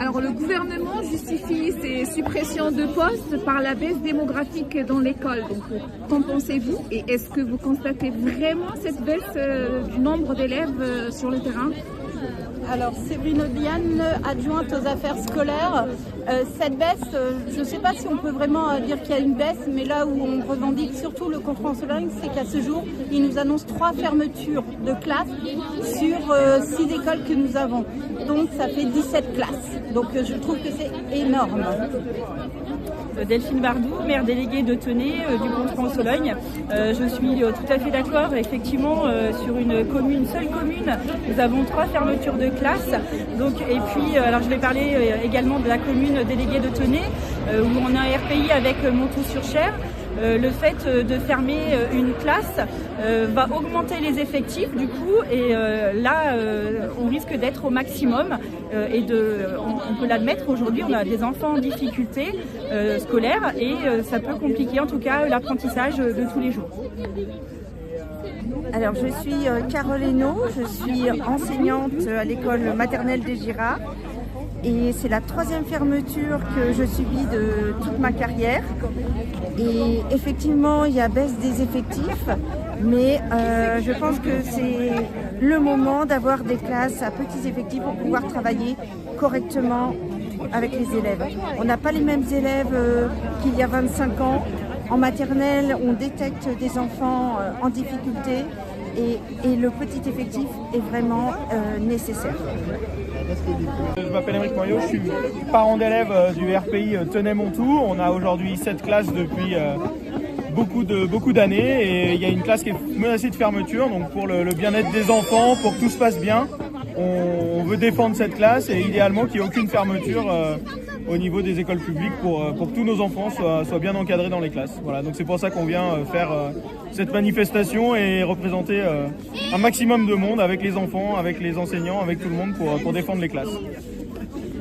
Alors le gouvernement justifie ces suppressions de postes par la baisse démographique dans l'école. Donc qu'en pensez-vous? Et est-ce que vous constatez vraiment cette baisse du nombre d'élèves sur le terrain? Alors, Séverine Diane, adjointe aux affaires scolaires. Cette baisse, je ne sais pas si on peut vraiment dire qu'il y a une baisse, mais là où on revendique surtout le Confront-Sologne, c'est qu'à ce jour, il nous annonce 3 fermetures de classes sur 6 écoles que nous avons. Donc, ça fait 17 classes. Donc, je trouve que c'est énorme. Delphine Bardou, maire déléguée de Tenay du Confront-Sologne. Je suis tout à fait d'accord. Effectivement, sur une seule commune, nous avons 3 fermetures de classes. Donc, et puis, alors je vais parler également de la commune déléguée de Tenay, où on a un RPI avec Montoux-sur-Cher. Le fait de fermer une classe va augmenter les effectifs du coup et là on risque d'être au maximum on peut l'admettre, aujourd'hui on a des enfants en difficulté scolaire et ça peut compliquer en tout cas l'apprentissage de tous les jours. Alors je suis Carole Hainaut, je suis enseignante à l'école maternelle des Girards. Et c'est la 3e fermeture que je subis de toute ma carrière. Et effectivement, il y a baisse des effectifs, mais je pense que c'est le moment d'avoir des classes à petits effectifs pour pouvoir travailler correctement avec les élèves. On n'a pas les mêmes élèves qu'il y a 25 ans. En maternelle, on détecte des enfants en difficulté et le petit effectif est vraiment nécessaire. Je m'appelle Émeric Moyot, je suis parent d'élèves du RPI Tenay-Montoux. On a aujourd'hui 7 classes depuis beaucoup d'années et il y a une classe qui est menacée de fermeture. Donc pour le bien-être des enfants, pour que tout se passe bien, on veut défendre cette classe et idéalement qu'il n'y ait aucune fermeture au niveau des écoles publiques pour que tous nos enfants soient bien encadrés dans les classes. Voilà, donc c'est pour ça qu'on vient faire cette manifestation et représenter un maximum de monde avec les enfants, avec les enseignants, avec tout le monde pour défendre les classes.